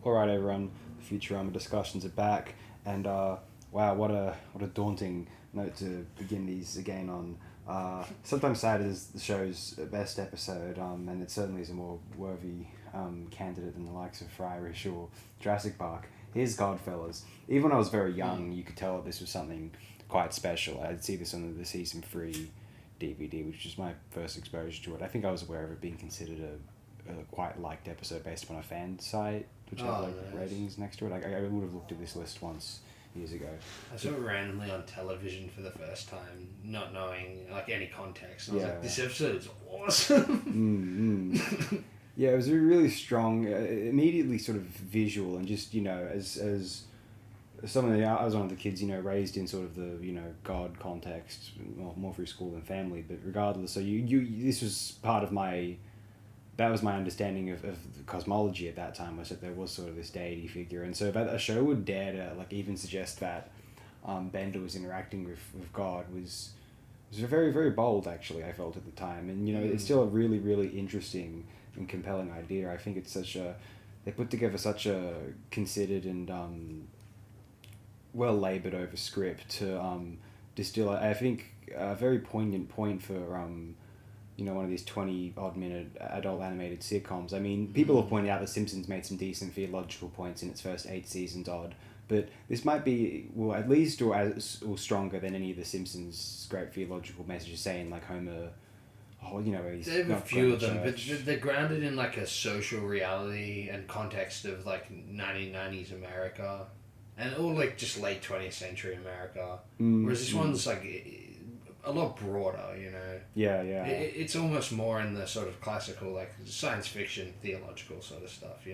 All right, everyone. The Futurama discussions are back, and wow, what a daunting note to begin these again on. Sometimes sad is the show's best episode, and it certainly is a more worthy candidate than the likes of Friarish or Jurassic Park. Here's Godfellas. Even when I was very young, you could tell that this was something quite special. I'd see this on the season 3 DVD, which was my first exposure to it. I think I was aware of it being considered a quite liked episode based upon a fan site, which had nice. ratings next to it. I would have looked at this list once years ago. I saw it randomly on television for the first time, not knowing any context. And I was like, this episode is awesome. Yeah, it was a really strong, immediately sort of visual, and just as I was one of the kids raised in sort of the God context, more through school than family, but regardless, so this was part of that was my understanding of cosmology at that time, was that there was sort of this deity figure. And so that a show would dare to even suggest that Bender was interacting with God was very, very bold, actually, I felt at the time. And it's still a really, really interesting and compelling idea. I think it's they put together such a considered and well laboured over script to distill, I think, a very poignant point for one of these 20-odd minute adult animated sitcoms. I mean, people have pointed out The Simpsons made some decent theological points in its first 8 seasons odd, but this might be, well, at least or stronger than any of The Simpsons' great theological messages, saying like Homer, they have a few of them, but they're grounded in a social reality and context of 1990s America, and all just late 20th century America. Whereas this one's a lot broader, Yeah. It's almost more in the sort of classical, science fiction, theological sort of stuff,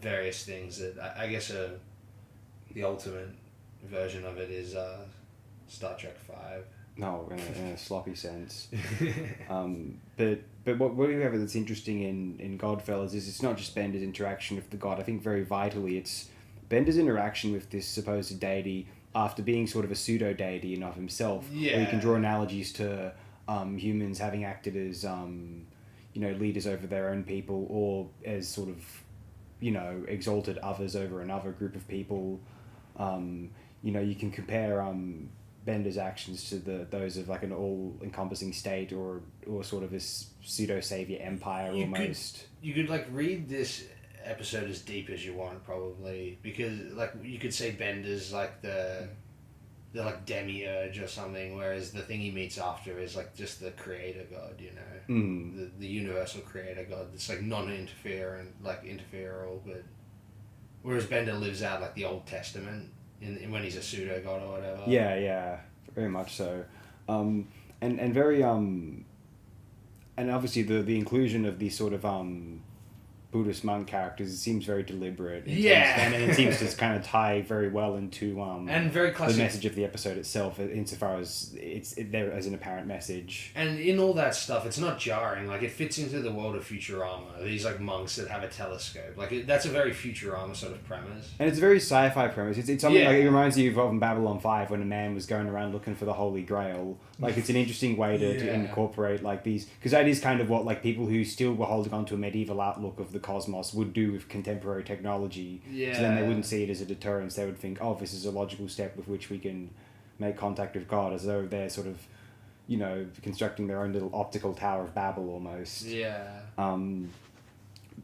various things that I guess the ultimate version of it is Star Trek 5. No, in a sloppy sense. But what we have that's interesting in Godfellas is it's not just Bender's interaction with the god. I think very vitally it's Bender's interaction with this supposed deity after being sort of a pseudo-deity in of himself. Yeah. Where you can draw analogies to humans having acted as leaders over their own people, or as sort of exalted others over another group of people. You can compare Bender's actions to those of an all-encompassing state or sort of this pseudo-savior empire almost. You could read this episode as deep as you want, probably, because you could say Bender's the demiurge or something, whereas the thing he meets after is just the creator god, the universal creator god that's non-interferent, interferal, but whereas Bender lives out the Old Testament in when he's a pseudo god or whatever. Yeah, very much so, and very and obviously the inclusion of these sort of Buddhist monk characters, it seems very deliberate. And it seems to kind of tie very well into and very classic, the message of the episode itself, insofar as it's there as an apparent message. And in all that stuff, it's not jarring. It fits into the world of Futurama. These monks that have a telescope. That's a very Futurama sort of premise. And it's a very sci-fi premise. It's something it reminds you of Babylon 5 when a man was going around looking for the Holy Grail. It's an interesting way to incorporate these, because that is kind of what people who still were holding on to a medieval outlook of the cosmos would do with contemporary technology. Yeah. So then they wouldn't see it as a deterrence. They would think, oh, this is a logical step with which we can make contact with God, as though they're sort of, constructing their own little optical Tower of Babel almost. Yeah.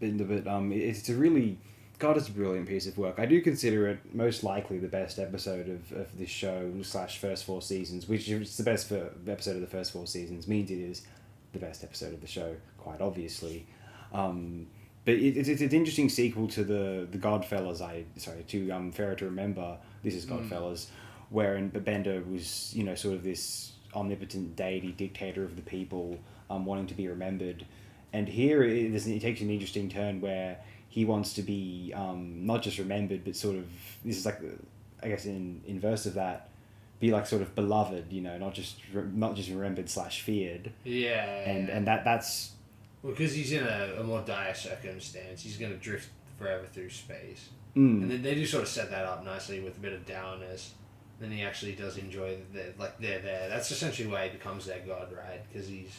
It's a really, God, it's a brilliant piece of work. I do consider it most likely the best episode of this show / first 4 seasons, which is the best episode of the first 4 seasons, means it is the best episode of the show, quite obviously. But it's an interesting sequel to the Godfellas. Fairer to Remember. This is Godfellas, wherein Bender was sort of this omnipotent deity, dictator of the people, wanting to be remembered, and here it takes an interesting turn where he wants to be not just remembered, but sort of, this is I guess in inverse of that, be sort of beloved, not just remembered / feared. Yeah. And that's. Well, because he's in a more dire circumstance, he's going to drift forever through space. And then they do sort of set that up nicely with a bit of dourness. Then he actually does enjoy they're there. That's essentially why he becomes their god, right? Because he's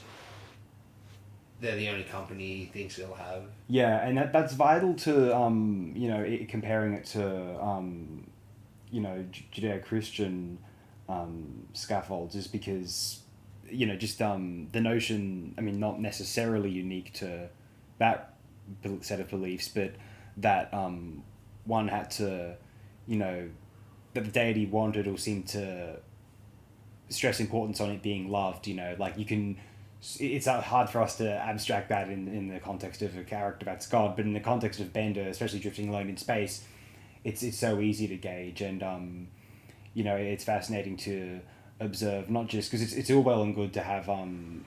they're the only company he thinks he'll have. Yeah, and that's vital to comparing it to Judeo-Christian scaffolds, is because just the notion, I mean, not necessarily unique to that set of beliefs, but that one had to, that the deity wanted or seemed to stress importance on it being loved. Like you can, it's hard for us to abstract that in the context of a character that's God, but in the context of Bender, especially drifting alone in space, it's so easy to gauge, and it's fascinating to observe, not just because it's all well and good to have some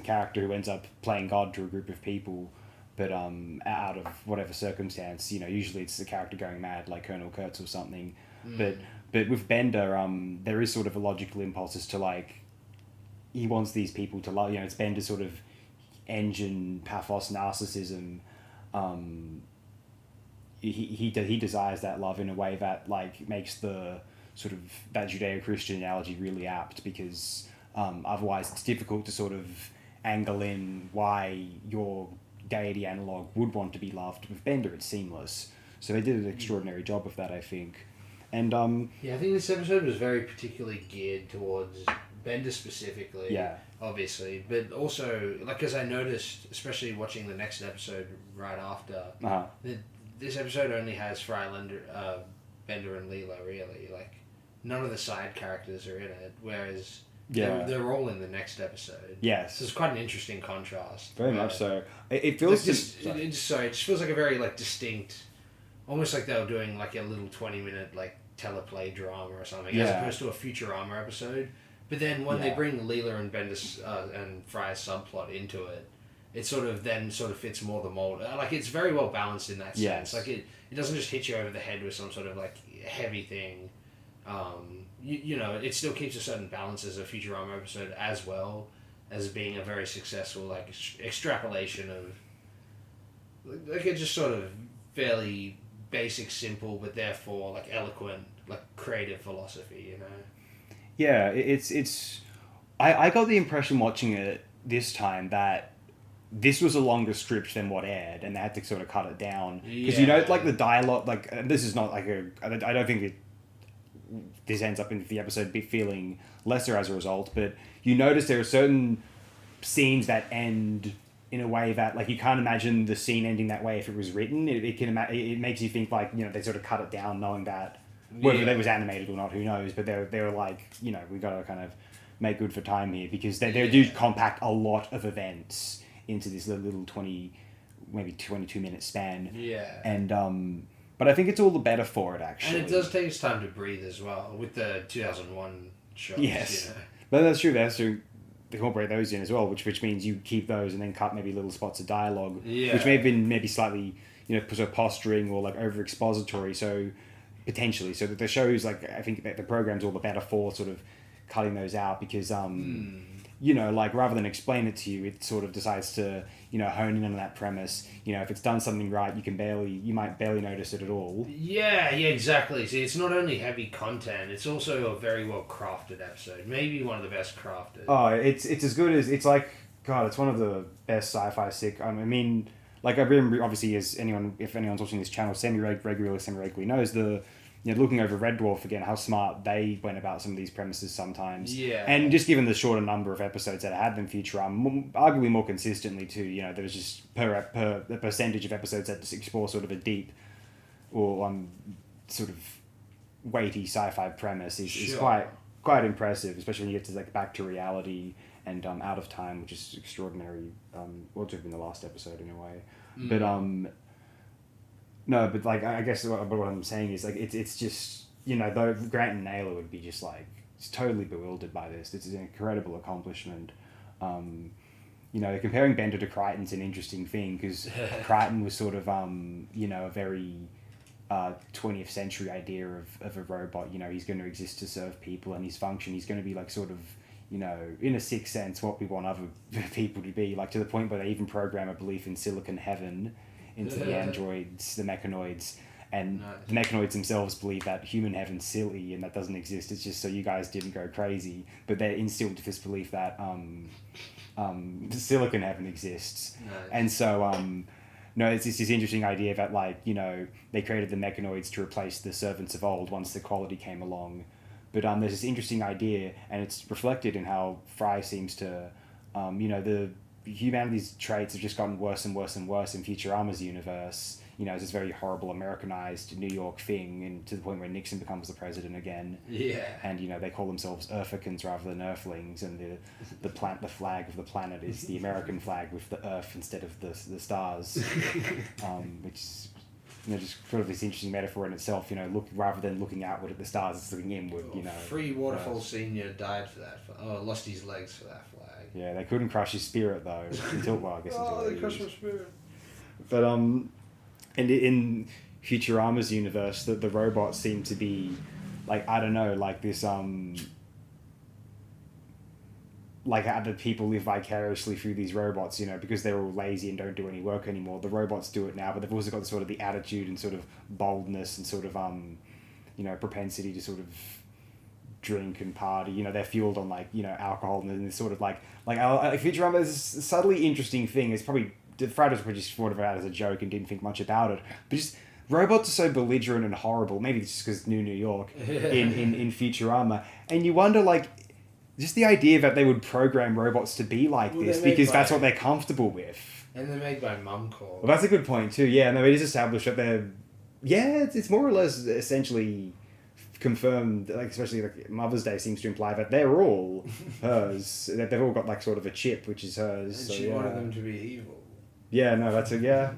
character who ends up playing God to a group of people, but out of whatever circumstance, usually it's the character going mad, like Colonel Kurtz or something. But with Bender, there is sort of a logical impulse as to, like, he wants these people to love. It's Bender's sort of engine, pathos, narcissism. He desires that love in a way that, like, makes the sort of that Judeo-Christian analogy really apt, because otherwise it's difficult to sort of angle in why your deity analog would want to be loved. With Bender, it's seamless. So they did an extraordinary job of that, I think. And I think this episode was very particularly geared towards Bender specifically. Yeah. Obviously, but also, like, as I noticed, especially watching the next episode right after, this episode only has Freilander, Bender and Leela, really. Like, none of the side characters are in it, whereas they're all in the next episode. Yes. So it's quite an interesting contrast. Very much so. It feels like it just feels like a very, like, distinct, almost like they were doing, like, a little 20-minute, like, teleplay drama or something, as opposed to a Futurama episode. But then when they bring Leela and Bender's and Fry's subplot into it, it sort of fits more the mold. Like, it's very well balanced in that sense. Like, it doesn't just hit you over the head with some sort of, like, heavy thing. It still keeps a certain balance as a Futurama episode, as well as being a very successful, like, extrapolation of, like, a just sort of fairly basic, simple, but therefore, like, eloquent, like, creative philosophy, Yeah, it's. I got the impression watching it this time that this was a longer script than what aired, and they had to sort of cut it down, because like the dialogue, like, this is not like I don't think this ends up in the episode feeling lesser as a result, but you notice there are certain scenes that end in a way that, like, you can't imagine the scene ending that way if it was written. It makes you think, like, they sort of cut it down, knowing that whether it was animated or not, who knows, but they were like, we got to kind of make good for time here, because they do compact a lot of events into this little 22-minute span. And but I think it's all the better for it, actually. And it does take its time to breathe as well, with the 2001 shows. Yes. But that's true. They have to incorporate those in as well, which means you keep those and then cut maybe little spots of dialogue, which may have been maybe slightly, sort of posturing or, like, over expository. So potentially, so that the show's, like, I think that the program's all the better for sort of cutting those out, because like, rather than explain it to you, it sort of decides to hone in on that premise. If it's done something right, you might barely notice it at all. Yeah, exactly. See, it's not only heavy content, it's also a very well crafted episode, maybe one of the best crafted. Oh, it's as good as, it's like, God, it's one of the best sci-fi sitcoms. I mean, like, I've been, obviously, if anyone's watching this channel semi-regularly knows, looking over Red Dwarf again, how smart they went about some of these premises sometimes. Yeah. And just given the shorter number of episodes that I had than Futurama, arguably more consistently too, there was just per the percentage of episodes that just explore sort of a deep or sort of weighty sci-fi premise is quite impressive, especially when you get to, like, back to reality and out of time, which is extraordinary. Well, to have been the last episode in a way, but no, but, like, I guess what I'm saying is, like, it's just, though Grant and Naylor would be just, like, totally bewildered by this. It's an incredible accomplishment. Comparing Bender to Crichton's an interesting thing, because Crichton was sort of a very 20th century idea of a robot. He's going to exist to serve people, and his function, he's going to be, like, sort of, in a sixth sense, what we want other people to be, like, to the point where they even program a belief in silicon heaven into the androids, the mechanoids. And Nice. the mechanoids themselves believe that human heaven's silly and that doesn't exist. It's just so you guys didn't go crazy. But they're instilled with this belief that silicon heaven exists. Nice. And so no, it's this interesting idea that, like, you know, they created the mechanoids to replace the servants of old once the quality came along. But there's this interesting idea, and it's reflected in how Fry seems to, you know, the humanity's traits have just gotten worse and worse and worse in Futurama's universe. You know, it's this very horrible Americanized New York thing, and to the point where Nixon becomes the president again. Yeah. And, you know, they call themselves Earthicans rather than Earthlings, and the flag of the planet is the American flag with the Earth instead of the stars, which is, you know, just sort of this interesting metaphor in itself. You know, rather than looking outward at the stars, it's looking inward. You know, Free Waterfall Senior died for that. Lost his legs for that flag. Yeah, they couldn't crush his spirit though until, well, I guess until they crushed my spirit. But and in Futurama's universe, the robots seem to be, like, I don't know, like this like how the people live vicariously through these robots, you know, because they're all lazy and don't do any work anymore. The robots do it now, but they've also got sort of the attitude and sort of boldness and sort of you know, propensity to sort of drink and party. You know, they're fueled on, like, you know, alcohol, and this sort of like Futurama is a subtly interesting thing. It's probably Fridays just thought of it out as a joke and didn't think much about it, but just robots are so belligerent and horrible. Maybe it's just because New York in Futurama, and you wonder, like, just the idea that they would program robots to be like this because that's what they're comfortable with. And they're made by Mumcore. Well, that's a good point too. Yeah, no, it is established that they're, yeah, it's more or less essentially confirmed, like, especially like Mother's Day seems to imply that they're all hers, that they've all got like sort of a chip which is hers. And so, she wanted them to be evil. Yeah, no, that's yeah.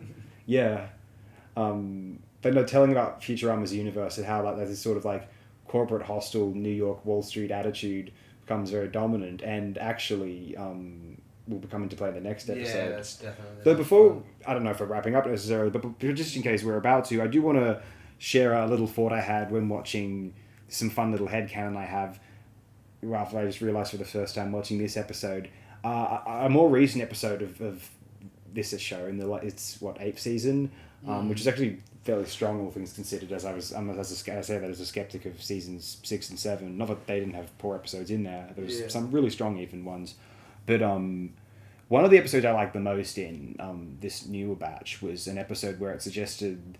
But no, telling about Futurama's universe and how, like, there's this sort of like corporate hostile New York Wall Street attitude becomes very dominant, and actually will become into play in the next episode. Yeah, that's definitely. But before, I don't know if we're wrapping up necessarily, but just in case we're about to, I do want to share a little thought I had when watching some fun little headcanon I have. After I just realised for the first time watching this episode, a more recent episode of this show in it's 8th season, which is actually fairly strong, all things considered. As I say that as a skeptic of seasons 6 and 7. Not that they didn't have poor episodes in there. There was some really strong even ones, but one of the episodes I liked the most in this newer batch was an episode where it suggested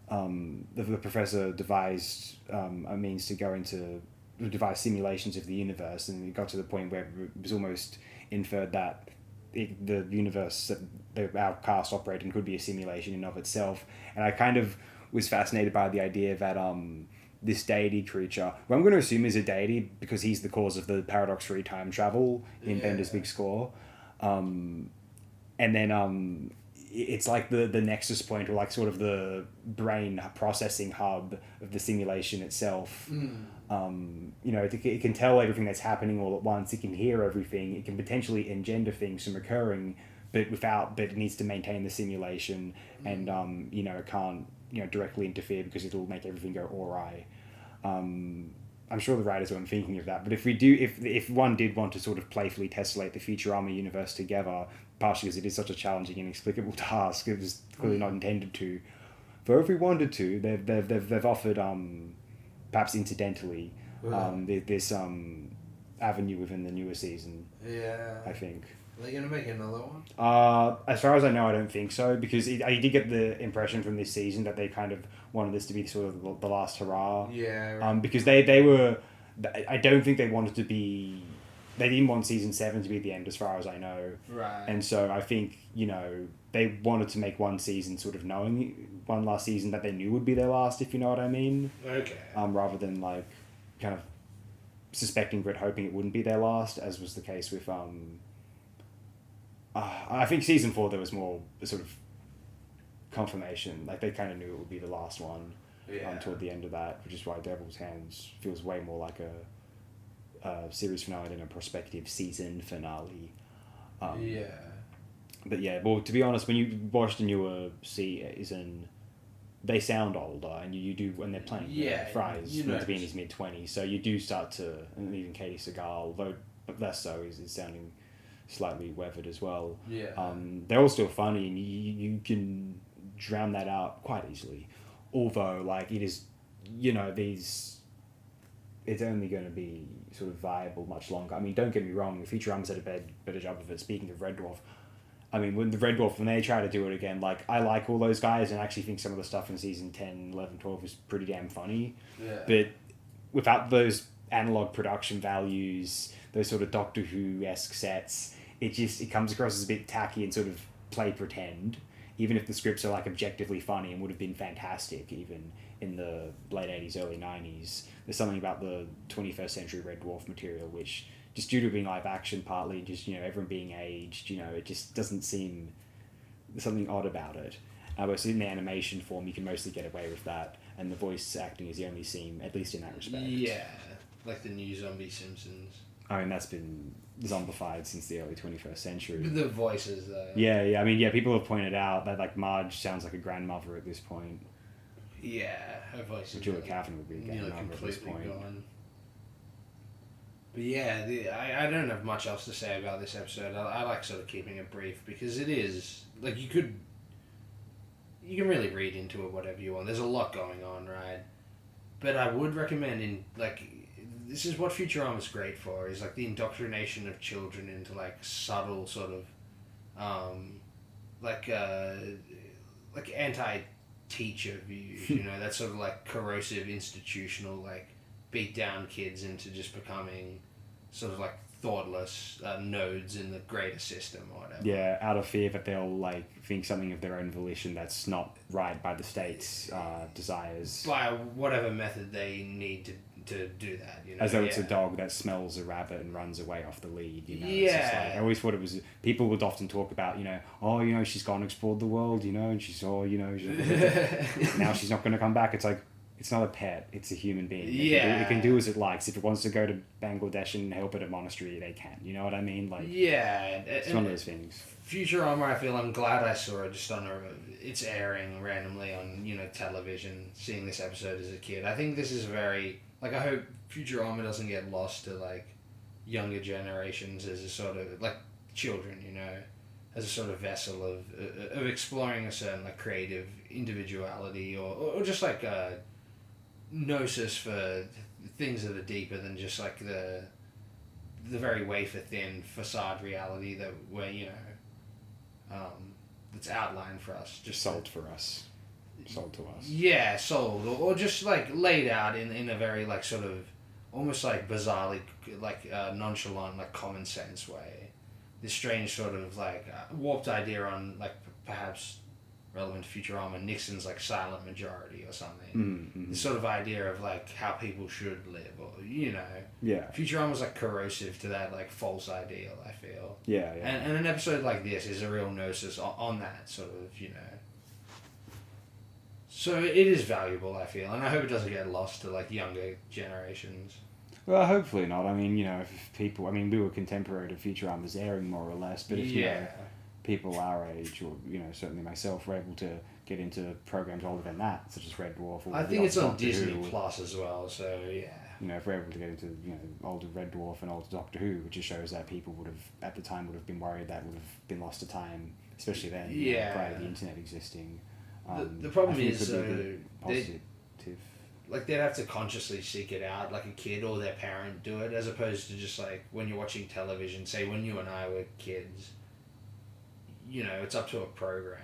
the professor devised a means to go into devise simulations of the universe, and it got to the point where it was almost inferred that the universe that our cast operating could be a simulation in of itself. And I kind of was fascinated by the idea that this deity creature, who I'm going to assume is a deity because he's the cause of the paradox-free time travel in Bender's Big Score, and then it's like the nexus point, or like sort of the brain processing hub of the simulation itself. You know, it can tell everything that's happening all at once. It can hear everything. It can potentially engender things from occurring, but it needs to maintain the simulation, and you know, it can't, you know, directly interfere because it'll make everything go awry. I'm sure the writers weren't thinking of that, but if one did want to sort of playfully tessellate the Futurama universe together, partially because it is such a challenging and inexplicable task, it was clearly not intended to. But if we wanted to, they've offered perhaps incidentally this avenue within the newer season. Yeah, I think. Are they going to make another one? As far as I know, I don't think so, because I did get the impression from this season that they kind of wanted this to be sort of the last hurrah. Yeah. Right. Because they were, I don't think they wanted to be, they didn't want season 7 to be the end, as far as I know. Right. And so I think, you know, they wanted to make one season sort of knowing, one last season that they knew would be their last, if you know what I mean. Okay. Rather than like kind of suspecting but hoping it wouldn't be their last, as was the case with I think season 4 there was more sort of confirmation, like they kind of knew it would be the last one. Toward the end of that, which is why Devil's Hands feels way more like a series finale than a prospective season finale. But yeah, well, to be honest, when you watch the newer season, they sound older, and you do when they're playing. Fry's meant to be in his mid-20s, so you do start to, and even Katie Seagal, though less so, is sounding slightly weathered as well. They're all still funny, and you can drown that out quite easily although, like, it is, you know, these... It's only going to be sort of viable much longer. I mean, don't get me wrong, Futurama's did a better job of it. Speaking of Red Dwarf, I mean, when the Red Dwarf, when they try to do it again, like, I like all those guys and I actually think some of the stuff in season 10, 11, 12 is pretty damn funny. Yeah. But without those analog production values, those sort of Doctor Who-esque sets, it comes across as a bit tacky and sort of play pretend, even if the scripts are, like, objectively funny and would have been fantastic even in the late 80s, early 90s. There's something about the 21st century Red Dwarf material which, just due to being live action, partly just, you know, everyone being aged, you know, it just doesn't seem... There's something odd about it. Whereas in the animation form, you can mostly get away with that, and the voice acting is the only seam, at least in that respect. Yeah, like the new Zombie Simpsons. I mean, that's been zombified since the early 21st century. The voices, though. Yeah. I mean, yeah, people have pointed out that, like, Marge sounds like a grandmother at this point. Yeah, her voice is Julia Kavan would be a grandmother at this point. Gone. But yeah, I don't have much else to say about this episode. I like sort of keeping it brief because it is, like, you can really read into it whatever you want. There's a lot going on, right? But I would recommend this is what Futurama's great for, is like the indoctrination of children into like subtle sort of like anti-teacher views, you know, that sort of like corrosive institutional, like, beat down kids into just becoming sort of like thoughtless nodes in the greater system or whatever. Yeah, out of fear that they'll, like, think something of their own volition that's not right by the state's desires. By whatever method they need to do that, you know. As though it's a dog that smells a rabbit and runs away off the lead, you know. Yeah. It's just like, I always thought it was... People would often talk about, you know, oh, you know, she's gone and explored the world, you know, and she's, oh, you know, now she's not going to come back. It's like, it's not a pet, it's a human being. It can do as it likes. If it wants to go to Bangladesh and help at a monastery, they can. You know what I mean? Like, yeah. It's one of those things. Futurama, I feel I'm glad I saw it just on it's airing randomly on, you know, television, seeing this episode as a kid. I think this is very... Like, I hope Futurama doesn't get lost to, like, younger generations as a sort of, like, children, you know, as a sort of vessel of exploring a certain, like, creative individuality or just, like, gnosis for things that are deeper than just, like, the very wafer-thin facade reality that we're, you know, that's outlined for us. Just sold for us. Sold to us. Yeah, sold. Or just, like, laid out in a very, like, sort of almost, like, bizarrely, like, nonchalant, like, common sense way. This strange sort of, like, warped idea on, like, perhaps relevant to Futurama, Nixon's, like, silent majority or something. Mm-hmm. This sort of idea of, like, how people should live, or, you know. Yeah. Futurama's, like, corrosive to that, like, false ideal, I feel. Yeah. And an episode like this is a real gnosis on that sort of, you know. So it is valuable, I feel, and I hope it doesn't get lost to, like, younger generations. Well, hopefully not. I mean, you know, if people... I mean, we were contemporary to Futurama's airing, more or less, but if, you know, people our age, or, you know, certainly myself, were able to get into programs older than that, such as Red Dwarf, or... I think it's on Disney Plus as well, so, yeah. You know, if we're able to get into, you know, older Red Dwarf and older Doctor Who, which just shows that people would have, at the time, would have been worried that would have been lost to time, especially then, you know, prior to the internet existing. The problem is, positive. Like, they'd have to consciously seek it out, like a kid or their parent do it, as opposed to just, like, when you're watching television, say when you and I were kids, you know, it's up to a programmer.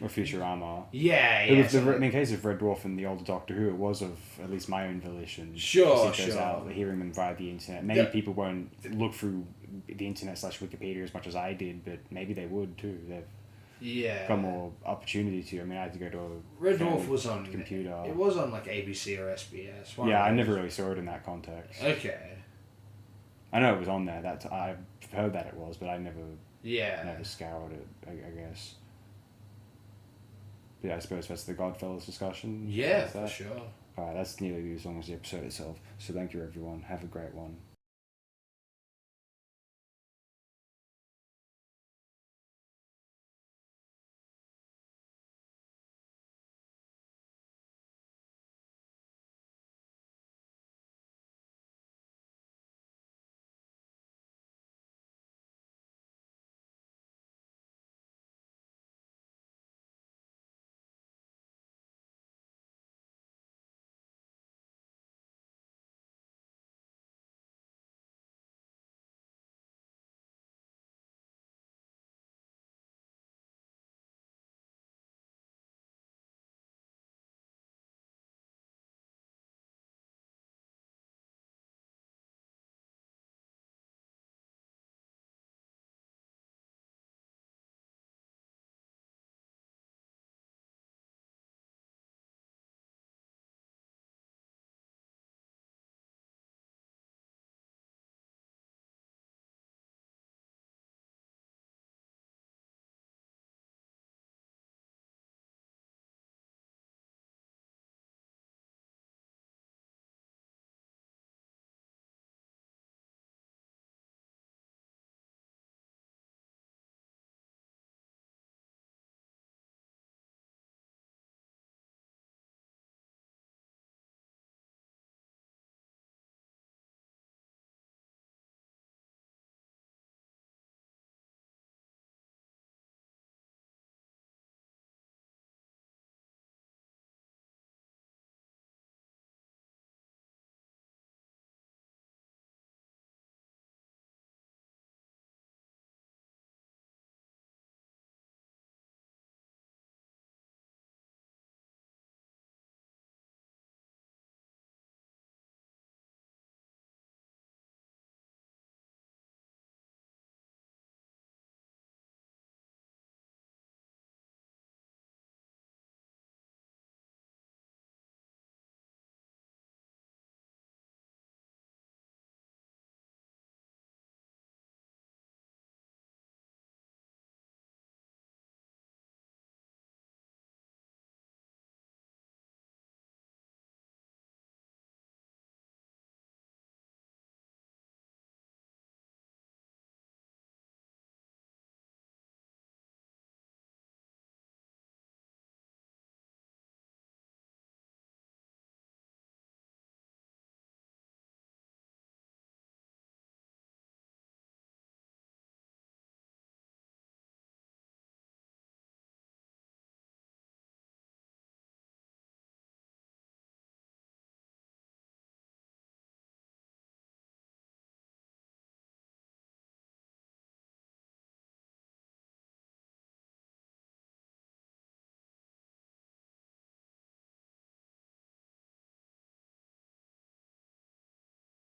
Or Futurama. Yeah. In the case of Red Dwarf and the older Doctor Who, it was of at least my own volition. Sure. Out, hearing them via the internet. Maybe people won't look through the internet / Wikipedia as much as I did, but maybe they would too. They've got more opportunity to. I mean, I had to go to a Red Dwarf was on computer. It was on, like, ABC or SBS. Yeah, I never really saw it in that context. Okay. I know it was on there. I've heard that it was, but I never scoured it, I guess. But yeah, I suppose that's the Godfellas discussion. Yeah, for sure. Alright, that's nearly as long as the episode itself. So thank you, everyone. Have a great one.